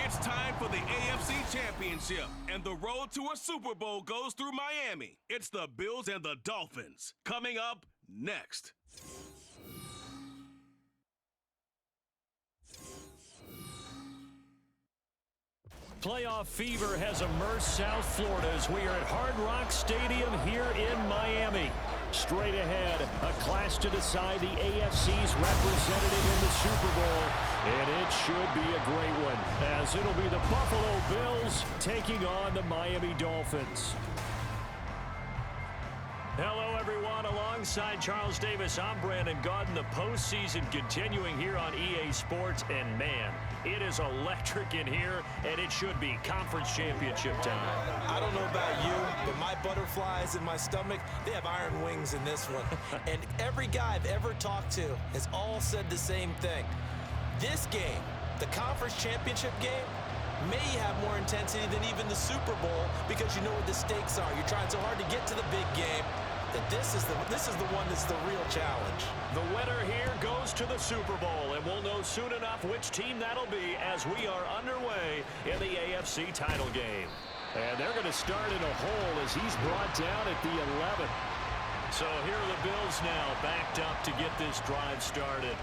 It's time for the AFC Championship, and the road to a Super Bowl goes through Miami. It's the Bills and the Dolphins. Coming up next. Playoff fever has immersed South Florida as we are at Hard Rock Stadium here in Miami. Straight ahead, a clash to decide the AFC's representative in the Super Bowl, and it should be a great one, as it'll be the Buffalo Bills taking on the Miami Dolphins. Hello, everyone. Alongside Charles Davis, I'm Brandon Gaudin. The postseason continuing here on EA Sports, and man, it is electric in here, and it should be conference championship time. I don't know about you, but my butterflies in my stomach, they have iron wings in this one. And every guy I've ever talked to has all said the same thing. This game, the conference championship game, may have more intensity than even the Super Bowl because you know what the stakes are. You're trying so hard to get to the big game that this is the one that's the real challenge. The winner here goes to the Super Bowl, and we'll know soon enough which team that'll be as we are underway in the AFC title game. And they're going to start in a hole as he's brought down at the 11. So here are the Bills now backed up to get this drive started.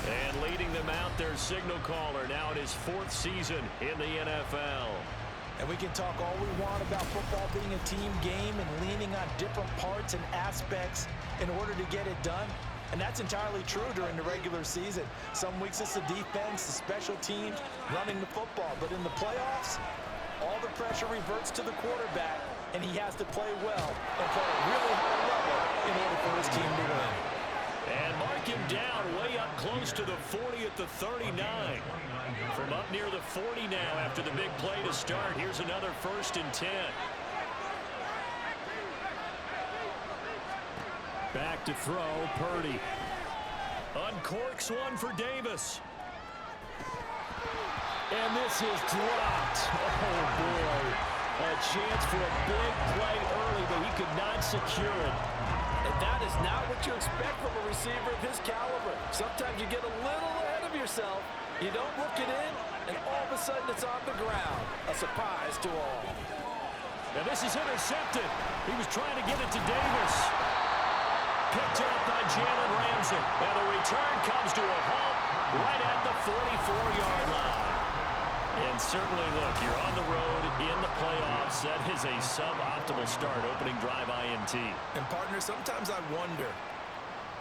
And leading them out, their signal caller, now in his 4th season in the NFL. And we can talk all we want about football being a team game and leaning on different parts and aspects in order to get it done. And that's entirely true during the regular season. Some weeks it's the defense, the special teams, running the football. But in the playoffs, all the pressure reverts to the quarterback, and he has to play well and play at a really high level in order for his team to win. And mark him down way up close to the 40 at the 39. From up near the 40 now after the big play to start. Here's another 1st and 10. Back to throw, Purdy. Uncorks one for Davis. And this is dropped. Oh, boy. A chance for a big play early, but he could not secure it. And that is not what you expect from a receiver of his caliber. Sometimes you get a little ahead of yourself. You don't look it in, and all of a sudden it's on the ground. A surprise to all. And this is intercepted. He was trying to get it to Davis. Picked up by Jalen Ramsey. And the return comes to a halt right at the 44-yard line. And certainly, look, you're on the road in the playoffs. That is a suboptimal start, opening drive INT. And, partner, sometimes I wonder,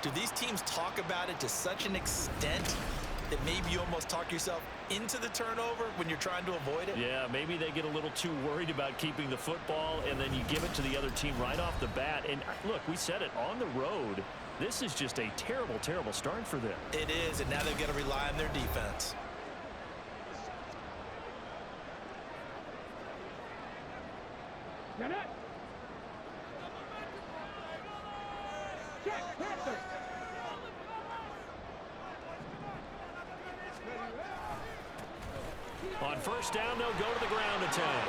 do these teams talk about it to such an extent that maybe you almost talk yourself into the turnover when you're trying to avoid it? Yeah, maybe they get a little too worried about keeping the football, and then you give it to the other team right off the bat. And, look, we said it, on the road, this is just a terrible, terrible start for them. It is, and now they've got to rely on their defense. On 1st down, they'll go to the ground attack.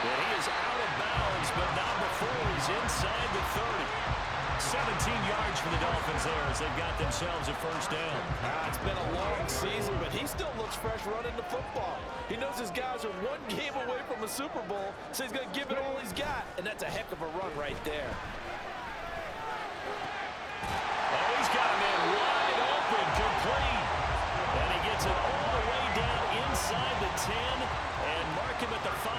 And he is out of bounds, but not before he's inside the 30. 17 yards for the Dolphins there as they've got themselves a 1st down. It's been a long season, but he still looks fresh running the football. He knows his guys are one game away from a Super Bowl, so he's going to give it all he's got, and that's a heck of a run right there. Oh, he's got a man wide open, complete. And he gets it all the way down inside the 10 and mark him at the 5.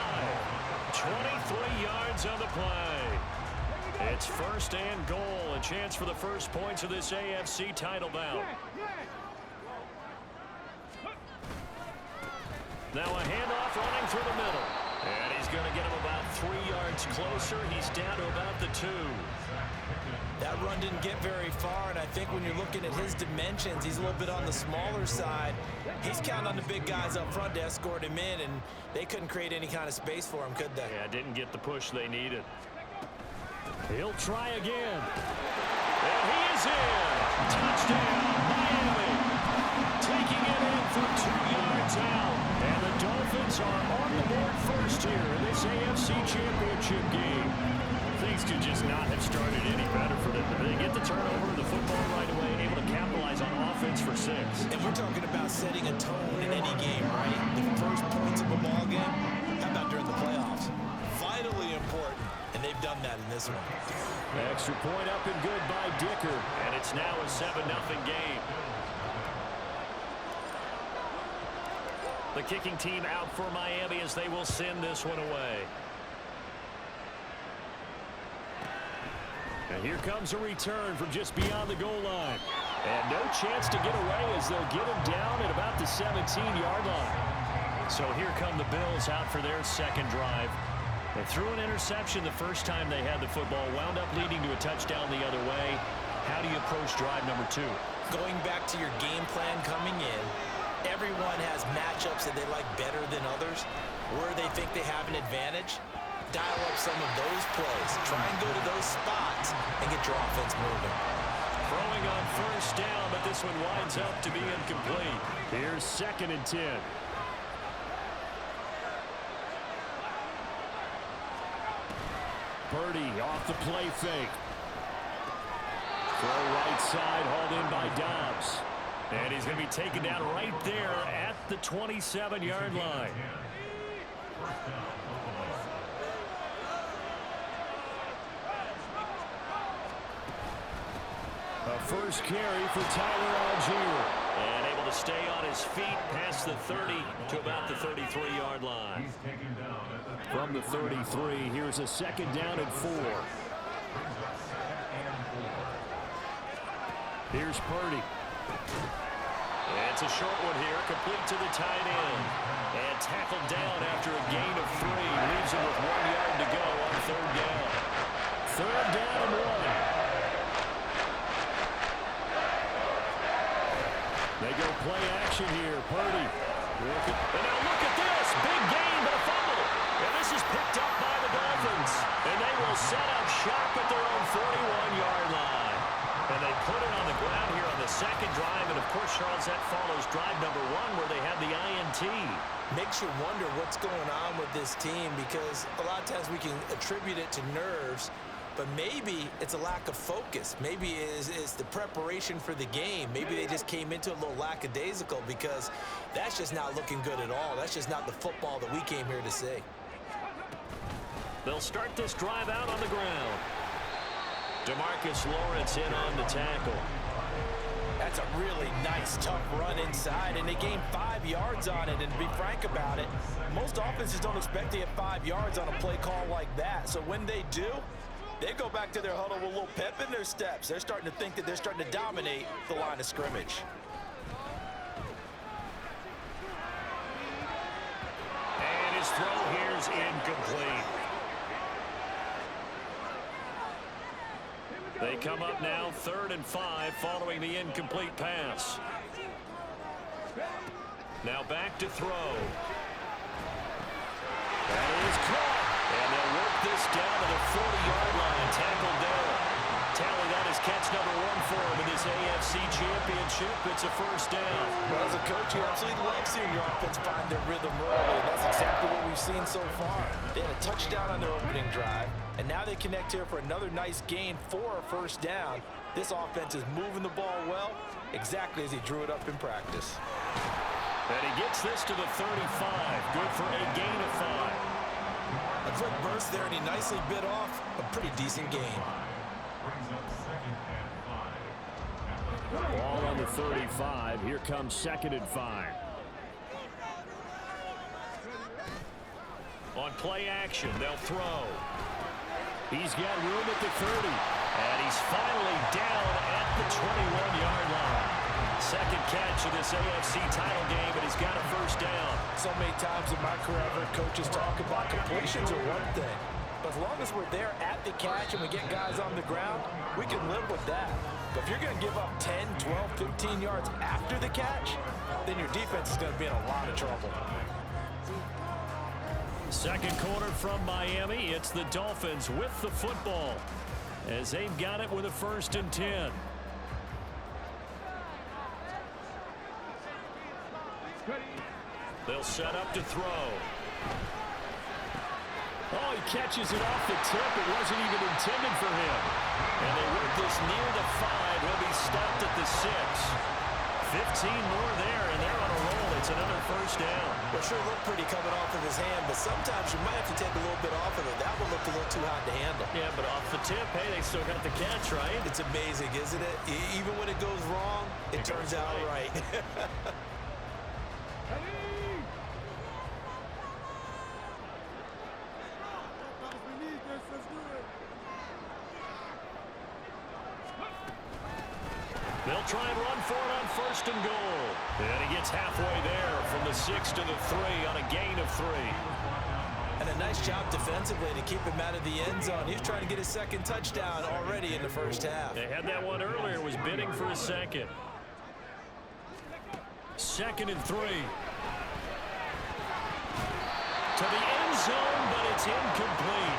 23 yards on the play. It's 1st and goal, a chance for the first points of this AFC title bout. Now a handoff running through the middle. And he's going to get him about 3 yards closer. He's down to about the 2. That run didn't get very far, and I think when you're looking at his dimensions, he's a little bit on the smaller side. He's counting on the big guys up front to escort him in, and they couldn't create any kind of space for him, could they? Yeah, didn't get the push they needed. He'll try again. And he is in. Touchdown, Miami. Taking it in for 2 yards out. And the Dolphins are on the board first here in this AFC Championship game. Things could just not have started any better for them. They get the turnover, the football right away, able to capitalize on offense for 6. And we're talking about about setting a tone in any game, right? The first points of a ball game. How about during the playoffs? Vitally important, and they've done that in this one. Extra point up and good by Dicker, and it's now a 7-0 game. The kicking team out for Miami as they will send this one away. And here comes a return from just beyond the goal line. And no chance to get away as they'll get him down at about the 17-yard line. So here come the Bills out for their second drive. They threw an interception the first time they had the football, wound up leading to a touchdown the other way. How do you approach drive number 2? Going back to your game plan coming in, everyone has matchups that they like better than others, where they think they have an advantage. Dial up some of those plays. Try and go to those spots and get your offense moving. Throwing on first down, but this one winds up to be incomplete. Here's 2nd and 10. Purdy off the play fake. Throw right side, hauled in by Dobbs. And he's going to be taken down right there at the 27-yard line. A first carry for Tyler Algier. And able to stay on his feet past the 30 to about the 33-yard line. From the 33, here's a 2nd down and 4. Here's Purdy. It's a short one here, complete to the tight end. And tackled down after a gain of 3. Leaves him with 1 yard to go on 3rd down. 3rd down and 1. They go play action here. Purdy. And now look at this. Big gain, but a fumble. And this is picked up by the Dolphins. And they will set up shop at their own 41-yard line. And they put it on the ground here on the 2nd drive. And, of course, Charles, that follows drive number 1 where they had the INT. Makes you wonder what's going on with this team, because a lot of times we can attribute it to nerves, but maybe it's a lack of focus. Maybe it's the preparation for the game. Maybe they just came into it a little lackadaisical, because that's just not looking good at all. That's just not the football that we came here to see. They'll start this drive out on the ground. DeMarcus Lawrence in on the tackle. That's a really nice, tough run inside, and they gained 5 yards on it. And to be frank about it, most offenses don't expect to get 5 yards on a play call like that. So when they do, they go back to their huddle with a little pep in their steps. They're starting to think that they're starting to dominate the line of scrimmage. And his throw here is incomplete. They come up now 3rd and 5 following the incomplete pass. Now back to throw. That is caught. And they'll work this down to the 40-yard line. Tackled down. Tally that is catch number 1 for him in this AFC Championship. It's a first down. Well, as a coach, you absolutely love seeing your offense find their rhythm early. That's exactly what we've seen so far. They had a touchdown on their opening drive, and now they connect here for another nice gain for a first down. This offense is moving the ball well, exactly as he drew it up in practice. And he gets this to the 35. Good for a gain of 5. A quick burst there, and he nicely bit off a pretty decent gain. Ball on the 35. Here comes 2nd and 5. On play action, they'll throw. He's got room at the 30. And he's finally down at the 21-yard line. 2nd catch of this AFC title game, and he's got a first down. So many times in my career, I've heard coaches talk about completions are one thing. But as long as we're there at the catch and we get guys on the ground, we can live with that. But if you're going to give up 10, 12, 15 yards after the catch, then your defense is going to be in a lot of trouble. 2nd quarter from Miami. It's the Dolphins with the football as they've got it with a 1st and 10. They'll set up to throw. Oh, he catches it off the tip. It wasn't even intended for him. And they work this near the 5. He'll be stopped at the 6. 15 more there, and they're on a roll. It's another first down. Well, sure looked pretty coming off of his hand, but sometimes you might have to take a little bit off of it. That one looked a little too hot to handle. Yeah, but off the tip, hey, they still got the catch, right? It's amazing, isn't it? Even when it goes wrong, it turns out right. They'll try and run for it on first and goal. And he gets halfway there from the 6 to the 3 on a gain of 3. And a nice job defensively to keep him out of the end zone. He was trying to get his second touchdown already in the first half. They had that one earlier, was bidding for a second. 2nd and 3. To the end zone, but it's incomplete.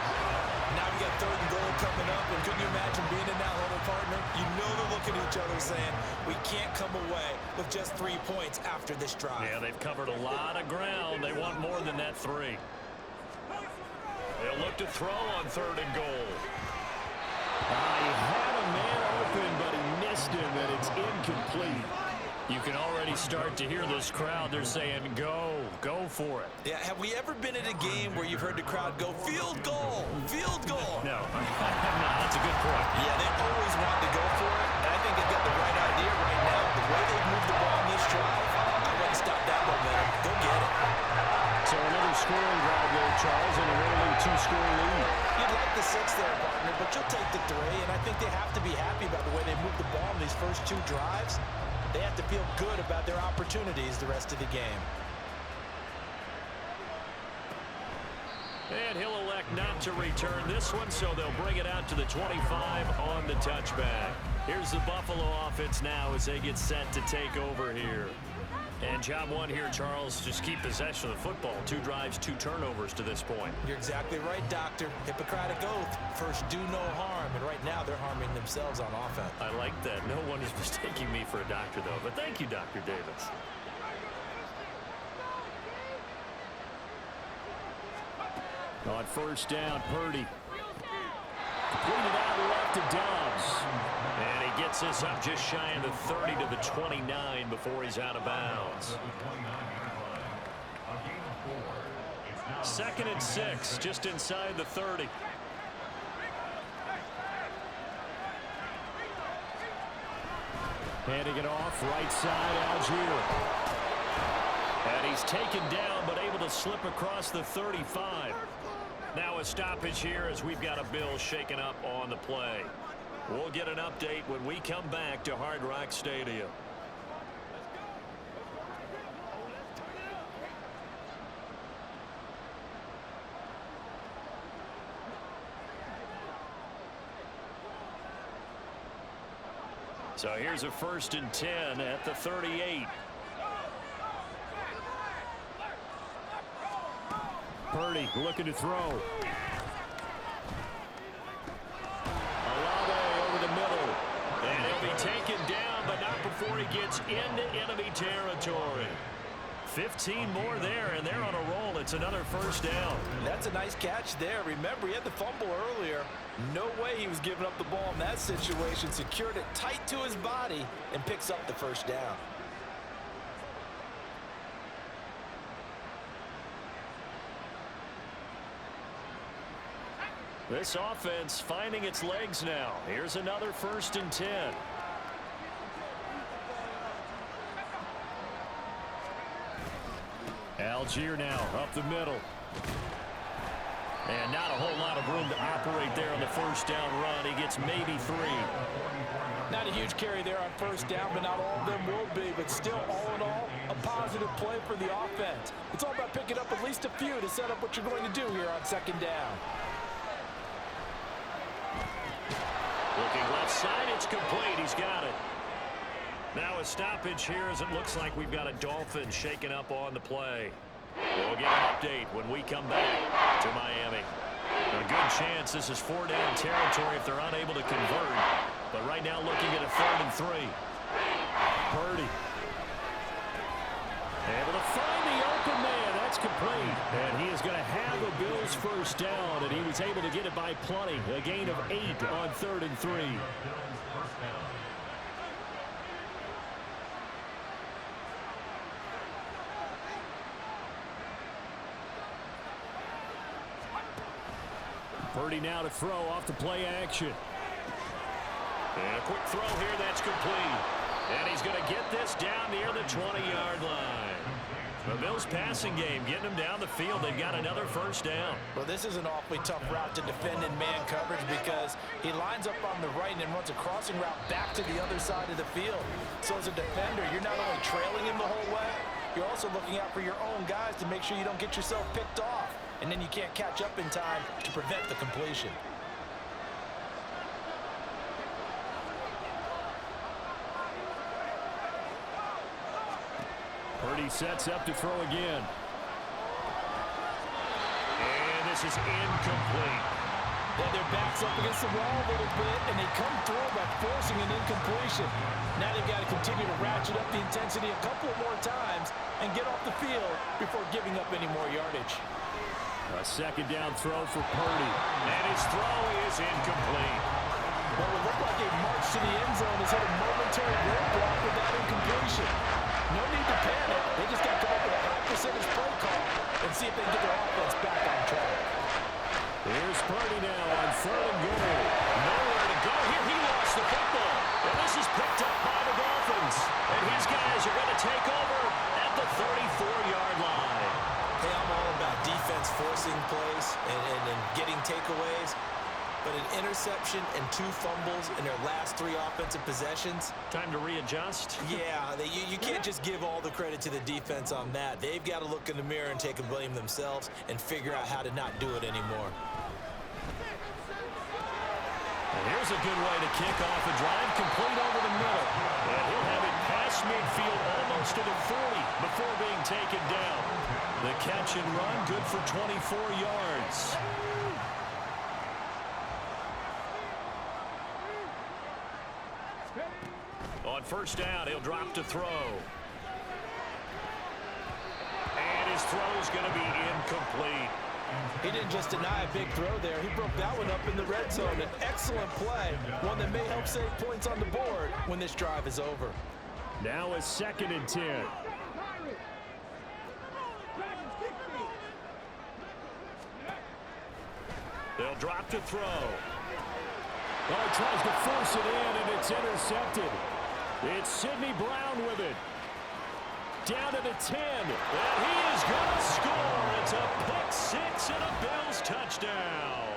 Now we got 3rd and goal coming up, and couldn't you imagine being in that huddle, partner? You know they're looking at each other saying, we can't come away with just 3 points after this drive. Yeah, they've covered a lot of ground. They want more than that 3. They'll look to throw on 3rd and goal. He had a man open, but he missed him, and it's incomplete. You can already start to hear this crowd. They're saying, go for it. Yeah, have we ever been at a game where you've heard the crowd go, field goal, field goal? No, no, that's a good point. Yeah, they always want to go for it, and I think they've got the right idea right now. The way they've moved the ball in this drive, I wouldn't stop that momentum. Go get it. So another scoring drive there, Charles, and a early 2-score lead. You'd like the 6 there, partner, but you'll take the 3, and I think they have to be happy about the way they moved the ball in these first 2 drives. They have to feel good about their opportunities the rest of the game. And he'll elect not to return this one, so they'll bring it out to the 25 on the touchback. Here's the Buffalo offense now as they get set to take over here. And job 1 here, Charles, just keep possession of the football. 2 drives, 2 turnovers to this point. You're exactly right, Doctor. Hippocratic oath. First, do no harm. And right now, they're harming themselves on offense. I like that. No one is mistaking me for a doctor, though. But thank you, Dr. Davis. On first down, Purdy. Completed out left to Dobbs. And he gets this up just shy of the 30 to the 29 before he's out of bounds. 2nd and 6, just inside the 30. Handing it off, right side, Algier. And he's taken down, but able to slip across the 35. Now a stoppage here as we've got a Bill shaken up on the play. We'll get an update when we come back to Hard Rock Stadium. So here's a 1st and 10 at the 38. Purdy looking to throw. Olave over the middle. And he'll be taken down, but not before he gets into enemy territory. 15 more there, and they're on a roll. It's another first down. That's a nice catch there. Remember, he had the fumble earlier. No way he was giving up the ball in that situation. Secured it tight to his body and picks up the first down. This offense finding its legs now. Here's another 1st and 10. Algier now up the middle. And not a whole lot of room to operate there on the first down run. He gets maybe 3. Not a huge carry there on first down, but not all of them will be. But still, all in all, a positive play for the offense. It's all about picking up at least a few to set up what you're going to do here on 2nd down. Looking left side, it's complete. He's got it. Now a stoppage here as it looks like we've got a Dolphin shaken up on the play. We'll get an update when we come back to Miami. A good chance this is 4-down territory if they're unable to convert. But right now looking at a 3rd and 3. Purdy. Able to find the open man. That's complete. And he is going to have a Bills first down, and he was able to get it by plenty. A gain of 8 on 3rd and 3. Purdy now to throw off the play action. And a quick throw here, that's complete. And he's going to get this down near the 20-yard line. The Bills passing game getting them down the field. They've got another first down. Well, this is an awfully tough route to defend in man coverage because he lines up on the right and then runs a crossing route back to the other side of the field. So as a defender, you're not only trailing him the whole way, you're also looking out for your own guys to make sure you don't get yourself picked off. And then you can't catch up in time to prevent the completion. Purdy sets up to throw again. And this is incomplete. Yeah, their back's up against the wall a little bit, and they come through by forcing an incompletion. Now they've got to continue to ratchet up the intensity a couple more times and get off the field before giving up any more yardage. A second down throw for Purdy. And his throw is incomplete. What would look like a march to the end zone has hit a momentary roadblock with that incompletion. No need to panic. They just got to come up with a high percentage play call and see if they can get their offense back on track. Here's Purdy now on 3rd and goal. Nowhere to go here. He lost the football. And this is picked up by the Dolphins. And his guys are going to take over at the 34-yard line. Hey, I'm all about defense forcing plays and getting takeaways. But an interception and 2 fumbles in their last 3 offensive possessions. Time to readjust. Yeah, you can't just give all the credit to the defense on that. They've got to look in the mirror and take a blame themselves and figure out how to not do it anymore. And here's a good way to kick off a drive, complete over the middle. And he'll have it past midfield almost to the 40 before being taken down. The catch and run, good for 24 yards. On first down, he'll drop to throw. And his throw's going to be incomplete. He didn't just deny a big throw there. He broke that one up in the red zone. An excellent play, one that may help save points on the board when this drive is over. Now a 2nd and 10. They'll drop to throw. Well, he tries to force it in, and it's intercepted. It's Sidney Brown with it. Down to the 10. And he is going to score. It's a pick 6 and a Bills touchdown.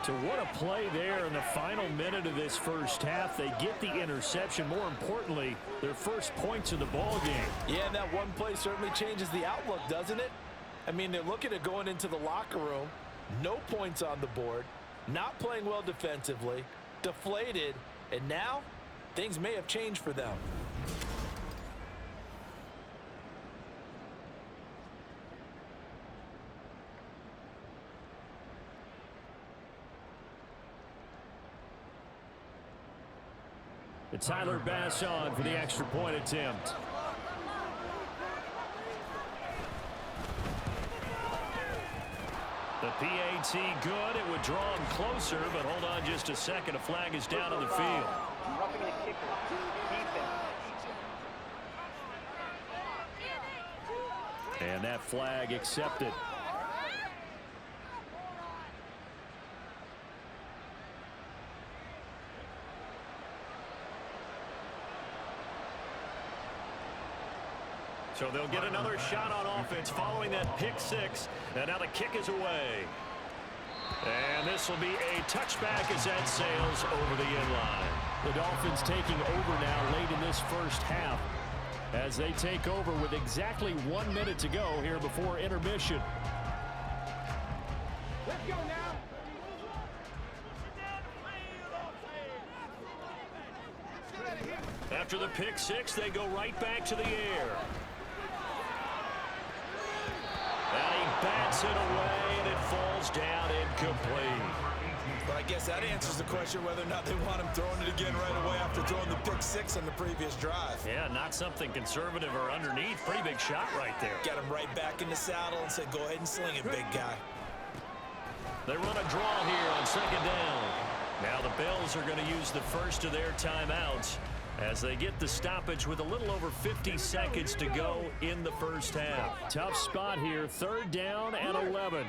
So what a play there in the final minute of this first half. They get the interception. More importantly, their first points of the ball game. Yeah, and that one play certainly changes the outlook, doesn't it? I mean, they're looking at going into the locker room. No points on the board. Not playing well defensively. Deflated. And now, things may have changed for them. It's Tyler Bass on for the extra point attempt. The PAT good. It would draw him closer, but hold on just a second. A flag is down on the field. And that flag accepted. So they'll get another shot on offense following that pick 6. And now the kick is away. And this will be a touchback as that sails over the inline. The Dolphins taking over now late in this first half as they take over with exactly 1 minute to go here before intermission. Let's go now. After the pick 6, they go right back to the air. And he bats it away, and it falls down incomplete. But I guess that answers the question whether or not they want him throwing it again right away after throwing the pick 6 on the previous drive. Yeah, not something conservative or underneath. Pretty big shot right there. Got him right back in the saddle and said, go ahead and sling it, big guy. They run a draw here on 2nd down. Now the Bills are going to use the first of their timeouts as they get the stoppage with a little over 50 seconds to go in the first half. Tough spot here, 3rd down and 11.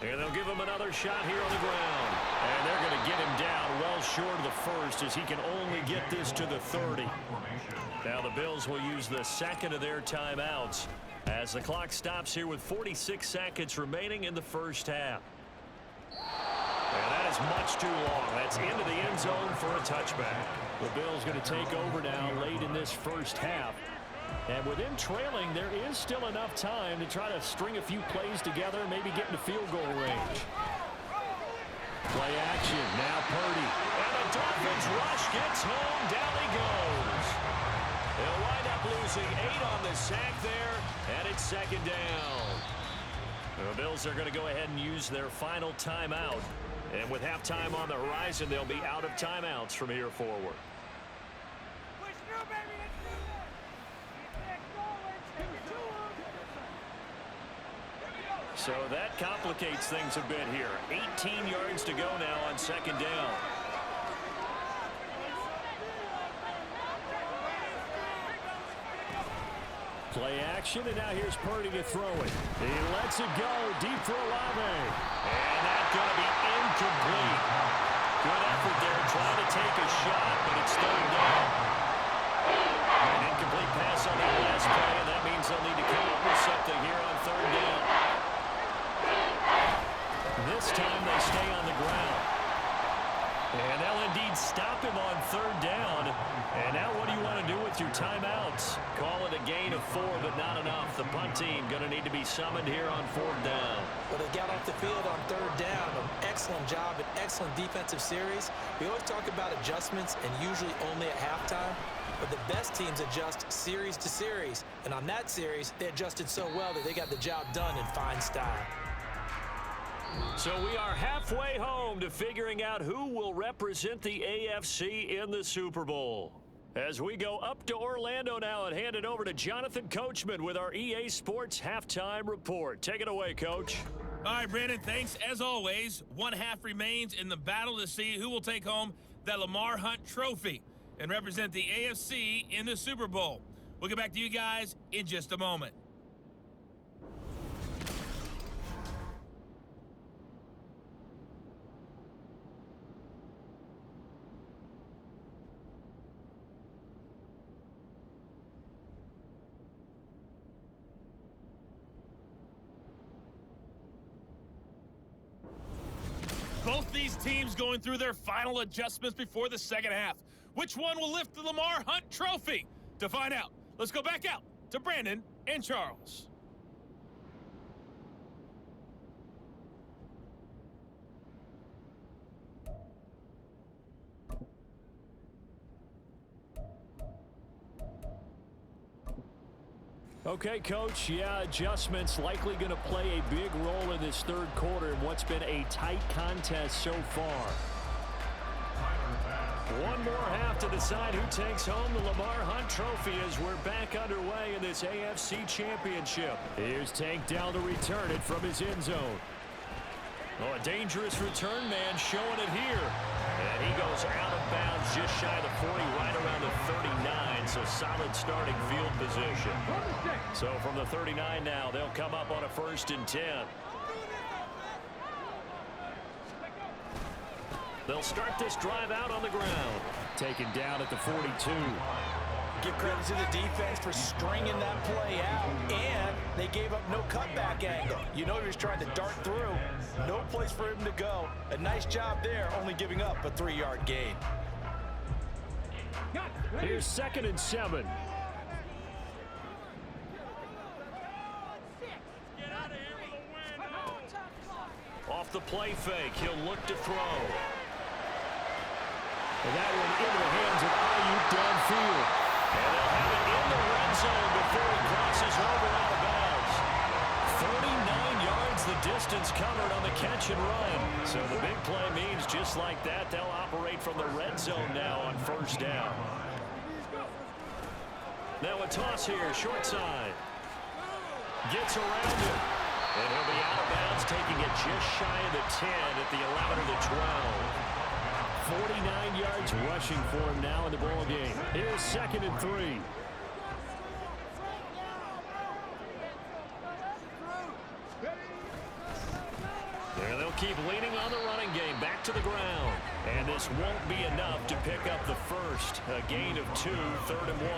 And they'll give him another shot here on the ground. And they're going to get him down well short of the first as he can only get this to the 30. Now the Bills will use the second of their timeouts as the clock stops here with 46 seconds remaining in the first half. And that is much too long. That's into the end zone for a touchback. The Bills going to take over now late in this first half. And with them trailing, there is still enough time to try to string a few plays together, maybe get into field goal range. Play action, now Purdy. And the Dolphins rush gets home, down he goes. They'll wind up losing 8 on the sack there, and it's second down. The Bills are going to go ahead and use their final timeout. And with halftime on the horizon, they'll be out of timeouts from here forward. So that complicates things a bit here. 18 yards to go now on second down. Play action, and now here's Purdy to throw it. He lets it go deep for Olave. And that's going to be incomplete. Good effort there trying to take a shot, but it's third down. An incomplete pass on that last play, and that means they'll need to come up with something here on third down. This time they stay on the ground. And they'll indeed stop him on third down. And now what do you want to do with your timeouts? Call it a gain of 4, but not enough. The punt team going to need to be summoned here on fourth down. Well, they got off the field on third down. An excellent job, an excellent defensive series. We always talk about adjustments and usually only at halftime. But the best teams adjust series to series. And on that series, they adjusted so well that they got the job done in fine style. So we are halfway home to figuring out who will represent the AFC in the Super Bowl. As we go up to Orlando now and hand it over to Jonathan Coachman with our EA Sports Halftime Report. Take it away, Coach. All right, Brandon, thanks. As always, one half remains in the battle to see who will take home that Lamar Hunt trophy and represent the AFC in the Super Bowl. We'll get back to you guys in just a moment. Both these teams going through their final adjustments before the second half. Which one will lift the Lamar Hunt trophy? To find out, let's go back out to Brandon and Charles. Okay, Coach, yeah, adjustments likely going to play a big role in this third quarter in what's been a tight contest so far. One more half to decide who takes home the Lamar Hunt trophy as we're back underway in this AFC Championship. Here's Tank down to return it from his end zone. Oh, a dangerous return man showing it here. And he goes out of bounds just shy of the 40, right around the 39, so solid starting field position. So from the 39 now, they'll come up on a 1st and 10. They'll start this drive out on the ground. Taken down at the 42. Give credit to the defense for stringing that play out, and they gave up no cutback angle. You know he was trying to dart through. No place for him to go. A nice job there, only giving up a 3-yard gain. Here's 2nd and 7. Off the play fake, he'll look to throw. And that one into the hands of Ayuk downfield. And they'll have it in the red zone before he crosses over out of bounds. 49 yards the distance covered on the catch and run. So the big play means just like that, they'll operate from the red zone now on 1st down. Now a toss here, short side. Gets around it. And he'll be out of bounds, taking it just shy of the 10 at the 11 or the 12. 49 yards rushing for him now in the ball game. Here's 2nd and 3. keep leaning on the running game. Back to the ground. And this won't be enough to pick up the first. A gain of 2, 3rd and 1.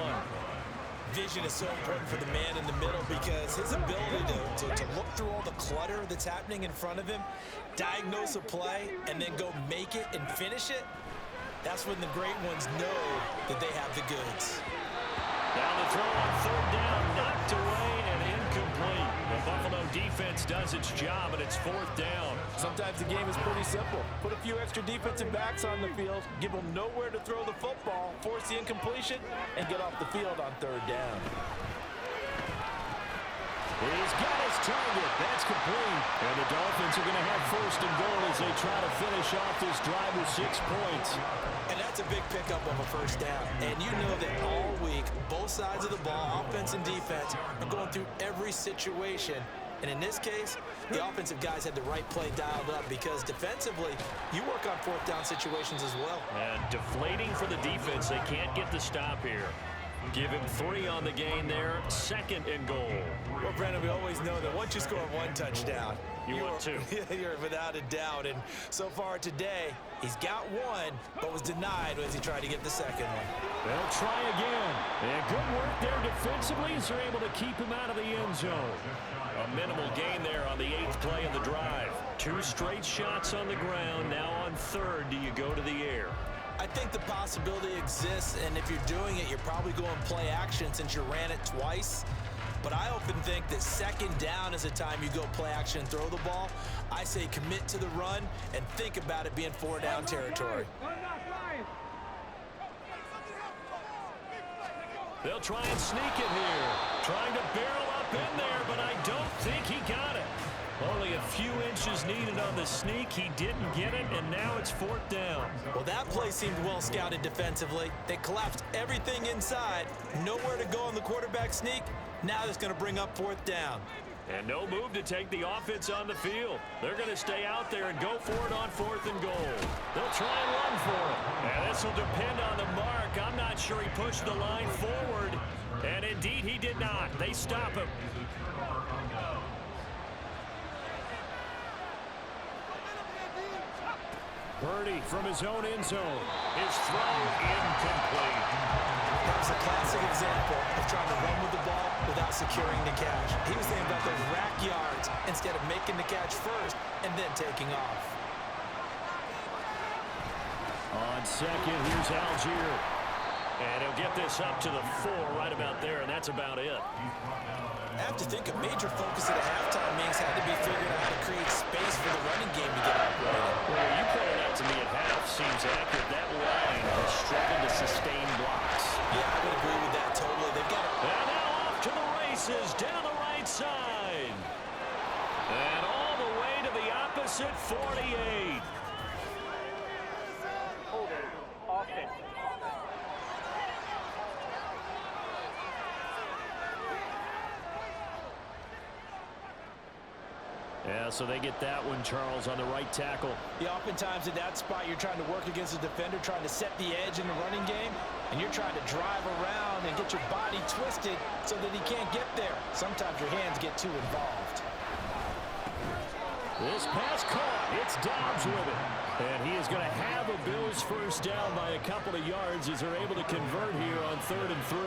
Vision is so important for the man in the middle because his ability to look through all the clutter that's happening in front of him, diagnose a play, and then go make it and finish it, that's when the great ones know that they have the goods. Down the throw on 3rd down, knocked away and incomplete. The Buffalo defense does its job, and it's 4th down. Sometimes the game is pretty simple. Put a few extra defensive backs on the field, give them nowhere to throw the football, force the incompletion, and get off the field on 3rd down. He's got his target. That's complete. And the Dolphins are going to have 1st and goal as they try to finish off this drive with 6 points. And that's a big pickup of a 1st down. And you know that all week, both sides of the ball, offense and defense, are going through every situation. And in this case, the offensive guys had the right play dialed up because defensively, you work on 4th down situations as well. And deflating for the defense. They can't get the stop here. Give him 3 on the gain there. 2nd and goal. Well, Brandon, we always know that once you score 1 touchdown, you want 2. You're without a doubt. And so far today, he's got 1, but was denied as he tried to get the 2nd one. They'll try again. And good work there defensively as they're able to keep him out of the end zone. A minimal gain there on the 8th play of the drive. 2 straight shots on the ground. Now on 3rd, do you go to the air? I think the possibility exists, and if you're doing it, you're probably going play action since you ran it twice. But I often think that 2nd down is the time you go play action and throw the ball. I say commit to the run and think about it being 4 down territory. They'll try and sneak it here. Trying to barrel up in there, but I don't think he got it. Only a few inches needed on the sneak. He didn't get it, and now it's 4th down. Well, that play seemed well scouted defensively. They collapsed everything inside. Nowhere to go on the quarterback sneak. Now that's going to bring up 4th down. And no move to take the offense on the field. They're going to stay out there and go for it on 4th and goal. They'll try and run for it. And this will depend on the mark. I'm not sure he pushed the line forward. And indeed, he did not. They stop him. Purdy from his own end zone. His throw incomplete. That was a classic example of trying to run with the ball without securing the catch. He was thinking about those rack yards instead of making the catch first and then taking off. On 2nd, here's Algier. And he'll get this up to the 4 right about there, and that's about it. I have to think a major focus at a halftime means had to be figuring out how to create space for the running game to get operated. Well, you pointed out to me at half seems accurate. That line has struggled to sustain blocks. Yeah, I would agree with that totally. They've got it. And now off to the races down the right side. And all the way to the opposite 48. Offense. Yeah, so they get that one, Charles, on the right tackle. Yeah, oftentimes at that spot, you're trying to work against a defender, trying to set the edge in the running game, and you're trying to drive around and get your body twisted so that he can't get there. Sometimes your hands get too involved. This pass caught. It's Dobbs with it. And he is going to have a Bills 1st down by a couple of yards as they're able to convert here on 3rd and 3.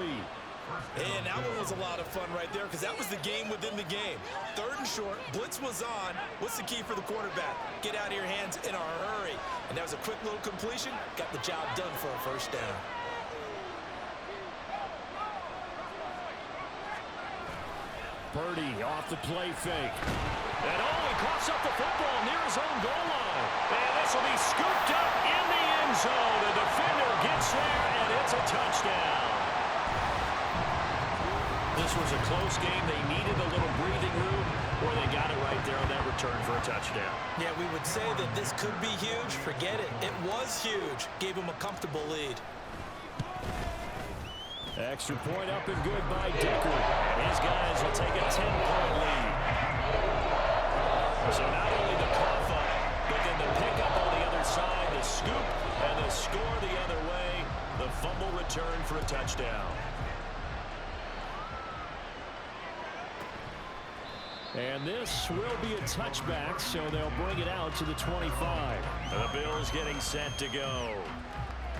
And that one was a lot of fun right there because that was the game within the game. 3rd and short, blitz was on. What's the key for the quarterback? Get out of your hands in a hurry. And that was a quick little completion. Got the job done for a 1st down. Purdy off the play fake. And he coughs up the football near his own goal line. And this will be scooped up in the end zone. The defender gets there, and it's a touchdown. This was a close game. They needed a little breathing room, or they got it right there on that return for a touchdown. Yeah, we would say that this could be huge. Forget it. It was huge. Gave him a comfortable lead. Extra point up and good by Dicker. His guys will take a 10-point lead. So not only the cough up, but then the pickup on the other side, the scoop, and the score the other way. The fumble return for a touchdown. And this will be a touchback, so they'll bring it out to the 25. The Bills getting set to go.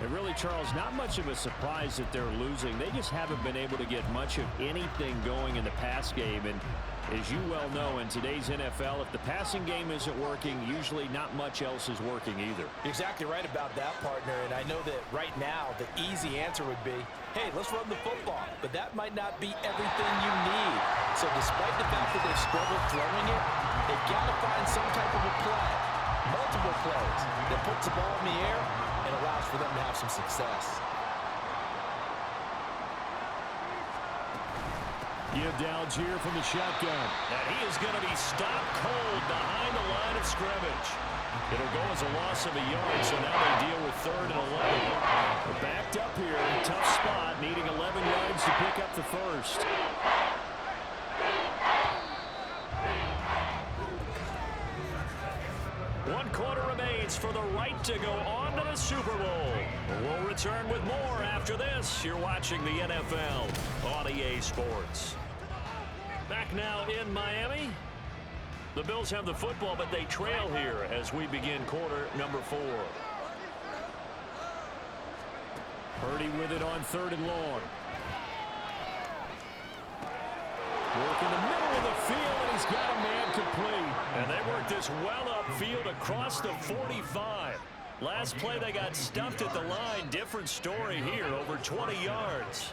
And really, Charles, not much of a surprise that they're losing. They just haven't been able to get much of anything going in the pass game. And as you well know, in today's NFL, if the passing game isn't working, usually not much else is working either. You're exactly right about that, partner. And I know that right now the easy answer would be, hey, let's run the football. But that might not be everything you need. So despite the fact that they've struggled throwing it, they've got to find some type of a play, multiple plays, that puts the ball in the air and allows for them to have some success. Give to Algier from the shotgun. And he is going to be stopped cold behind the line of scrimmage. It'll go as a loss of a yard, so now they deal with 3rd and 11. They're backed up here. Tough spot, needing 11 yards to pick up the first. 1 quarter remains for the right to go on to the Super Bowl. We'll return with more after this. You're watching the NFL on EA Sports. Back now in Miami. The Bills have the football, but they trail here as we begin quarter number 4. Purdy with it on 3rd and long. Work in the middle of the field, and he's got a man complete. And they work this well upfield across the 45. Last play they got stuffed at the line. Different story here, over 20 yards.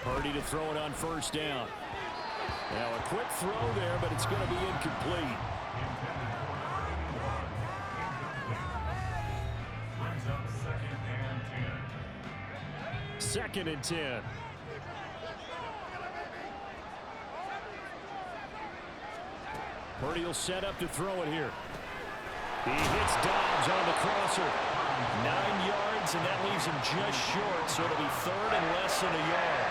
Purdy to throw it on 1st down. Now a quick throw there, but it's going to be incomplete. Second and 10. Purdy will set up to throw it here. He hits Dobbs on the crosser. 9 yards, and that leaves him just short, so it'll be 3rd and less than a yard.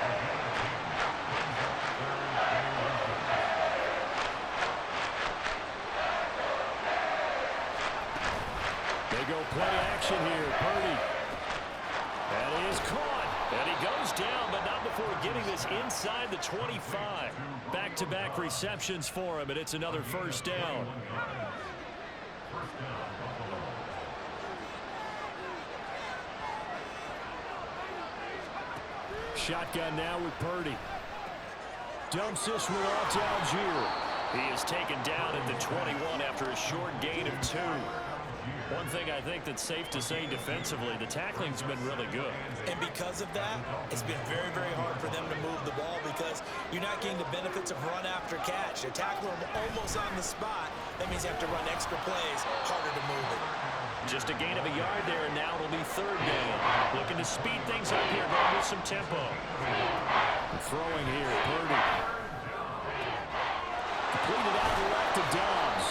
They go play action here. Purdy. And he is caught. And he goes down, but not before getting this inside the 25. Back-to-back receptions for him, and it's another 1st down. Shotgun now with Purdy. Dumps this one off to Algier. He is taken down at the 21 after a short gain of 2. One thing I think that's safe to say defensively, the tackling's been really good. And because of that, it's been very, very hard for them to move the ball because you're not getting the benefits of run after catch. They tackle them almost on the spot. That means you have to run extra plays, harder to move it. Just a gain of a yard there, and now it'll be 3rd down. Looking to speed things up here, going with some tempo. Throwing here, Purdy. Completed out the left to Dobbs.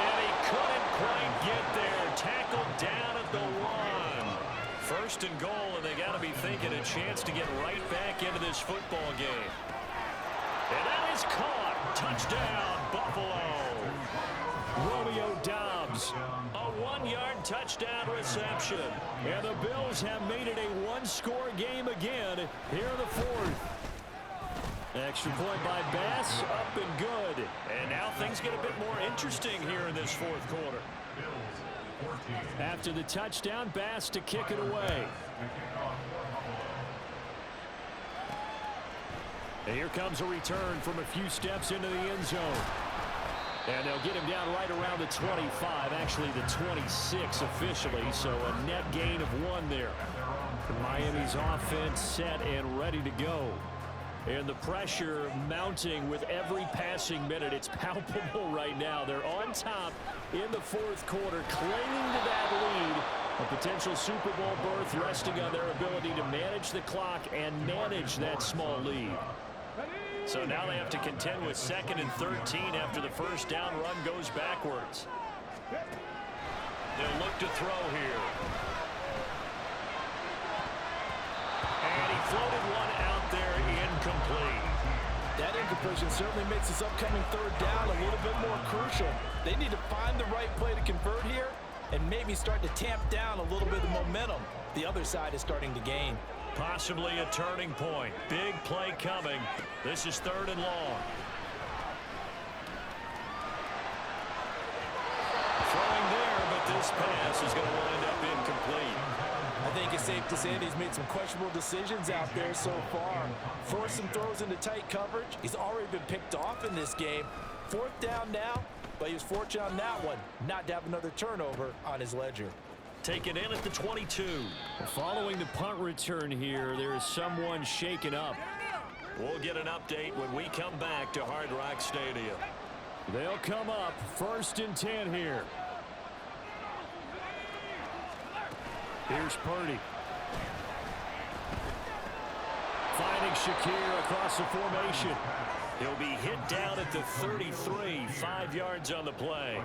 And he couldn't quite get there. Tackled down at the 1. 1st and goal, and they got to be thinking a chance to get right back into this football game. And that is caught. Touchdown, Buffalo. Romeo Dobbs. A 1-yard touchdown reception. And the Bills have made it a 1-score game again here in the 4th. Extra point by Bass, up and good. And now things get a bit more interesting here in this 4th quarter. After the touchdown, Bass to kick it away. And here comes a return from a few steps into the end zone. And they'll get him down right around the 25, actually the 26 officially, so a net gain of 1 there. Miami's offense set and ready to go. And the pressure mounting with every passing minute. It's palpable right now. They're on top in the 4th quarter, clinging to that lead. A potential Super Bowl berth resting on their ability to manage the clock and manage that small lead. So now they have to contend with 2nd and 13 after the 1st down run goes backwards. They'll look to throw here. And he floated one out there, incomplete. That incompletion certainly makes this upcoming 3rd down a little bit more crucial. They need to find the right play to convert here and maybe start to tamp down a little bit of momentum the other side is starting to gain. Possibly a turning point. Big play coming. This is 3rd and long. Throwing there, but this pass is going to wind up incomplete. I think it's safe to say that he's made some questionable decisions out there so far. Forced some throws into tight coverage. He's already been picked off in this game. 4th down now, but he was fortunate on that one not to have another turnover on his ledger. Taken in at the 22. Following the punt return here, there is someone shaken up. We'll get an update when we come back to Hard Rock Stadium. They'll come up 1st and 10 here. Here's Purdy. Finding Shakir across the formation. He'll be hit down at the 33, 5 yards on the play.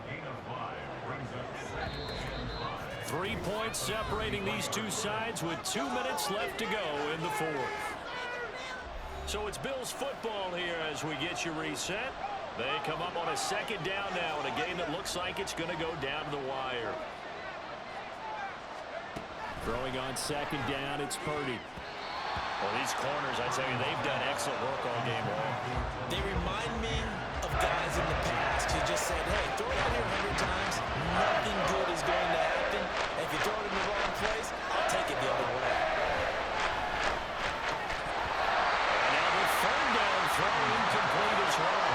3 points separating these two sides with 2 minutes left to go in the 4th. So it's Bills football here as we get you reset. They come up on a 2nd down now in a game that looks like it's going to go down to the wire. Throwing on 2nd down, it's Purdy. Well, these corners, I tell you, they've done excellent work all game long. They remind me of guys in the past who just said, hey, throw it out here 100 times. Nothing good is going to happen. And if you throw it in the wrong place, I'll take it the other way. Now the 3rd down throw incomplete as well.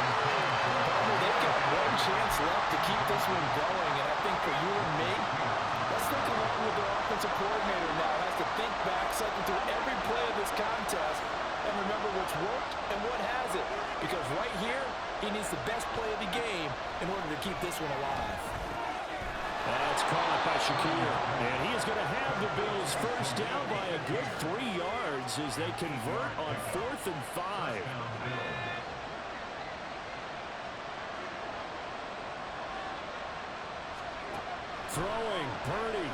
They've got one chance left to keep this one going. And I think for you and me, let's think along with their offensive coordinator now. Has to think back, cycle through every play of this contest, and remember what's worked and what hasn't. Because right here, he needs the best play of the game in order to keep this one alive. That's caught by Shakir. And he is going to have the Bills 1st down by a good 3 yards as they convert on 4th and 5. Throwing, Purdy.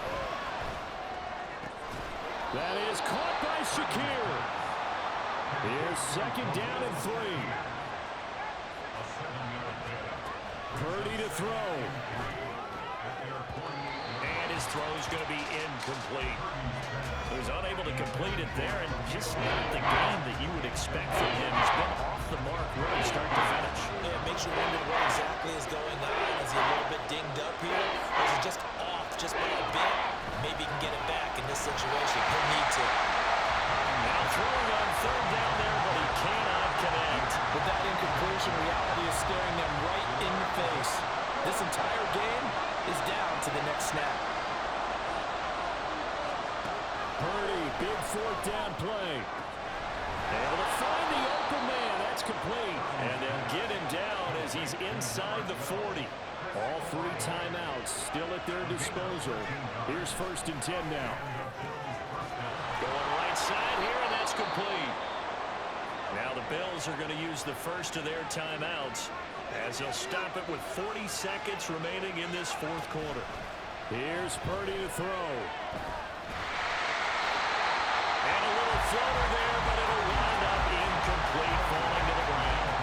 That is caught by Shakir. Here's 2nd down and 3. Purdy to throw. And his throw is going to be incomplete. He was unable to complete it there, and just not the game that you would expect from him. He's been off the mark really start to finish. Yeah, it makes you wonder what exactly is going on. Is he a little bit dinged up here? Or is it just off just by a bit? Maybe he can get it back in this situation. He'll need to. Now throwing on 3rd down there, but he cannot connect. With that incompletion, reality is staring them right in the face. This entire game is down to the next snap. Purdy, big 4th down play. Able to find the open man. That's complete. And they'll get him down as he's inside the 40. All 3 timeouts still at their disposal. Here's 1st and 10 now. Going right side here, and that's complete. Now the Bills are going to use the first of their timeouts as they'll stop it with 40 seconds remaining in this 4th quarter. Here's Purdy to throw. And a little floater there, but it'll wind up incomplete, falling to the ground.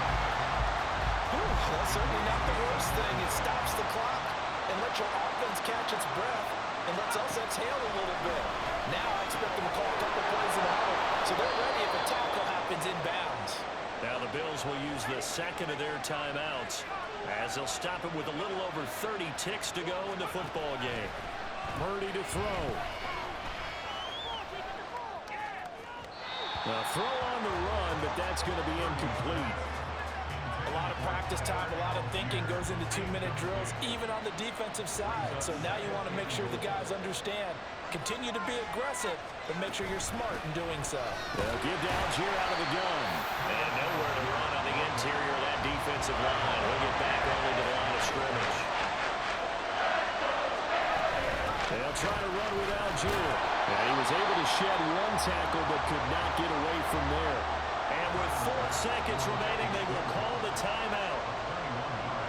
That's certainly not the worst thing. It stops the clock and lets your offense catch its breath and lets us exhale a little bit. Now I expect them to call a couple plays in a row, so they're ready if a tackle happens inbounds. Now the Bills will use the 2nd of their timeouts as they'll stop it with a little over 30 ticks to go in the football game. Purdy to throw. A throw on the run, but that's going to be incomplete. A lot of practice time, a lot of thinking goes into 2-minute drills, even on the defensive side. So now you want to make sure the guys understand. Continue to be aggressive, but make sure you're smart in doing so. They'll give to Algier out of the gun. And nowhere to run on the interior of that defensive line. He'll get back only to the line of scrimmage. They'll try to run with Algier. And he was able to shed 1 tackle, but could not get away from there. And with 4 seconds remaining, they will call the timeout.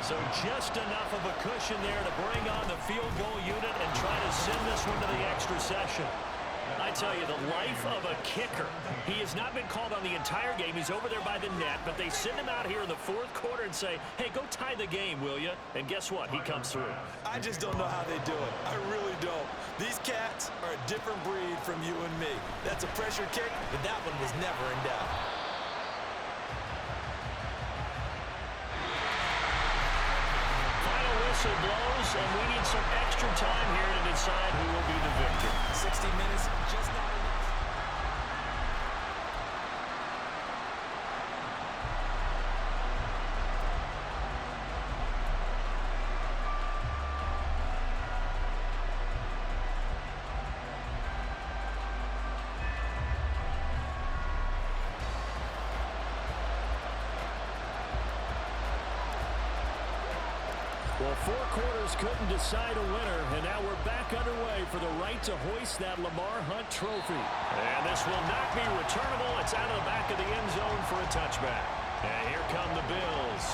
So just enough of a cushion there to bring on the field goal unit and try to send this one to the extra session. I tell you, the life of a kicker. He has not been called on the entire game. He's over there by the net, but they send him out here in the 4th quarter and say, hey, go tie the game, will you? And guess what? He comes through. I just don't know how they do it. I really don't. These Cats are a different breed from you and me. That's a pressure kick, but that one was never in doubt. Final whistle blows, and we need some extra time here to decide who will be the victor. 60 minutes, just not enough. Well, 4 quarters couldn't decide a winner, and now we're back underway for the right to hoist that Lamar Hunt trophy. And this will not be returnable. It's out of the back of the end zone for a touchback. And here come the Bills.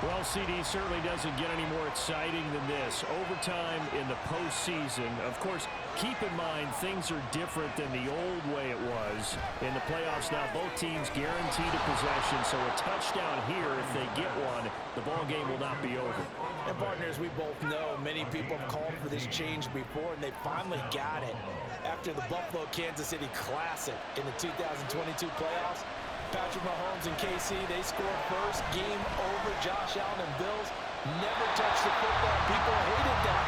Well, CD, certainly doesn't get any more exciting than this. Overtime in the postseason. Of course, keep in mind things are different than the old way it was. In the playoffs now, both teams guaranteed a possession, so a touchdown here, if they get one, the ball game will not be over. And partners, we both know many people have called for this change before, and they finally got it. After the Buffalo-Kansas City Classic in the 2022 playoffs, Patrick Mahomes and KC, they scored first. Game over. Josh Allen and Bills never touched the football. People hated that.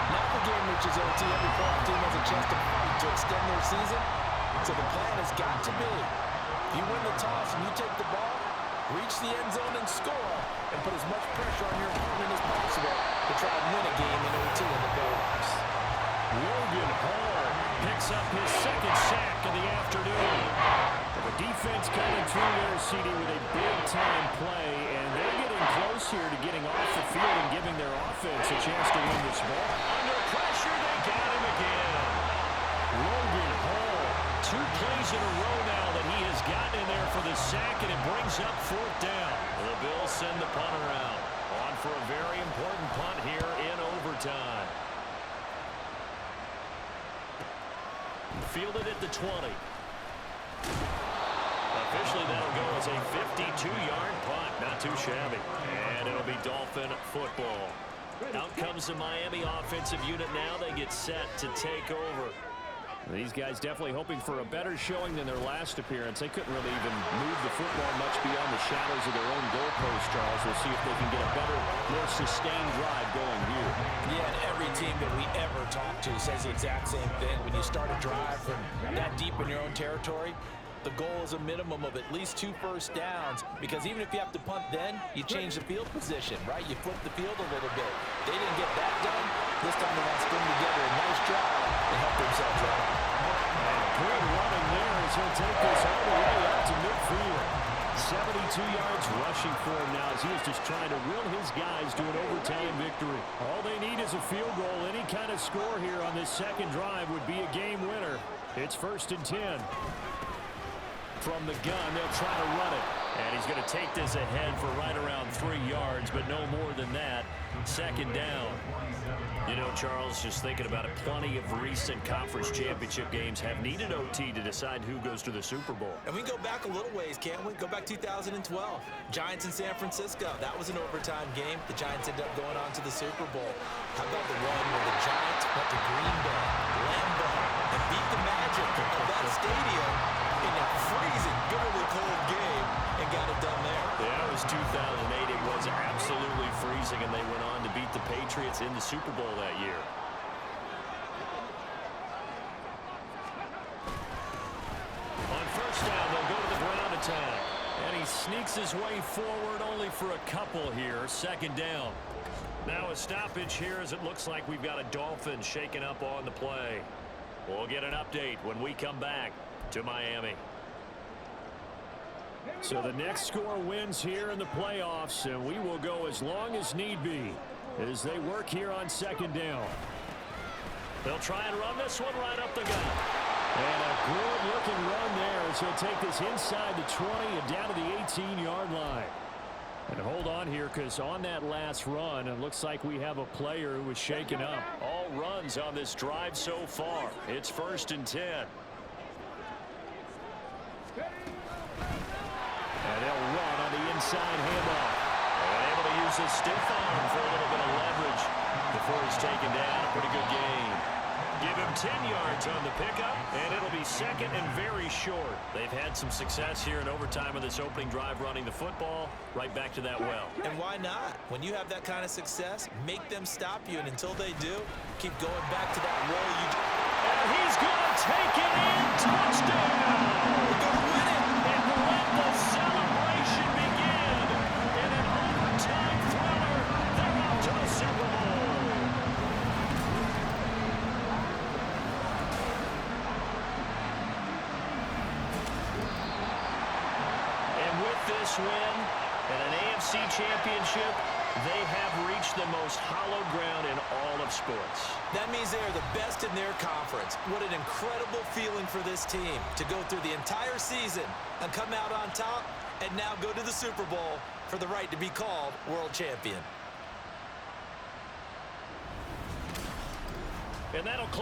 Now the game reaches OT. Every playoff team has a chance to fight to extend their season. So the plan has got to be, if you win the toss and you take the ball, reach the end zone and score, and put as much pressure on your opponent as possible to try and win a game in OT in the playoffs. Logan Hall picks up his second sack of the afternoon. The defense coming through there, CD, with a big-time play, and they're getting close here to getting off the field and giving their offense a chance to win this ball. Under pressure, they got him again. Logan Hall, 2 plays in a row now that he has gotten in there for the sack, and it brings up 4th down. The Bills send the punter out. On for a very important punt here in overtime. Fielded at the 20. Officially, that'll go as a 52-yard punt. Not too shabby. And it'll be Dolphin football. Out comes the Miami offensive unit now. They get set to take over. These guys definitely hoping for a better showing than their last appearance. They couldn't really even move the football much beyond the shadows of their own goalpost, Charles. We'll see if they can get a better, more sustained drive going here. Yeah, and every team that we ever talk to says the exact same thing. When you start a drive from that deep in your own territory, the goal is a minimum of at least 2 first downs, because even if you have to punt then, you change the field position, right? You flip the field a little bit. They didn't get that done. This time they want to string together a nice drive and help themselves out. And good running there as he'll take this all the way up to midfield. 72 yards rushing for him now as he is just trying to will his guys to an overtime victory. All they need is a field goal. Any kind of score here on this second drive would be a game winner. It's 1st and 10. From the gun, they'll try to run it. And he's going to take this ahead for right around 3 yards, but no more than that. 2nd down. You know, Charles, just thinking about it, plenty of recent conference championship games have needed OT to decide who goes to the Super Bowl. And we go back a little ways, can't we? Go back 2012. Giants in San Francisco. That was an overtime game. The Giants ended up going on to the Super Bowl. How about the one where the Giants went to Green Bay, Lambeau, and beat the Magic of that stadium in a freezing, bitterly cold game and got it done there. Yeah, it was 2008. It was absolutely freezing, and they went on to beat the Patriots in the Super Bowl that year. On 1st down, they'll go to the ground attack. And he sneaks his way forward only for a couple here. 2nd down. Now a stoppage here as it looks like we've got a Dolphin shaking up on the play. We'll get an update when we come back to Miami. So the next score wins here in the playoffs, and we will go as long as need be as they work here on 2nd down. They'll try and run this one right up the gut. And a good-looking run there as he'll take this inside the 20 and down to the 18-yard line. And hold on here, because on that last run, it looks like we have a player who was shaken up. All runs on this drive so far. It's 1st and 10. And they'll run on the inside handoff. And able to use his stiff arm for a little bit of leverage before he's taken down. A pretty good game. give him 10 yards on the pickup, and it'll be second and very short. They've had some success here in overtime of this opening drive running the football right back to that well. And why not? When you have that kind of success, make them stop you, and until they do, keep going back to that roll you do. And he's going to take it in. Touchdown! We're going to win it. And let the celebration begin. In an overtime thriller, they're off to the Super Bowl. And with this win and an AFC championship, they have reached the most hallowed ground in all of sports. That means they are the best in their conference. What an incredible feeling for this team to go through the entire season and come out on top and now go to the Super Bowl for the right to be called world champion. And that'll close.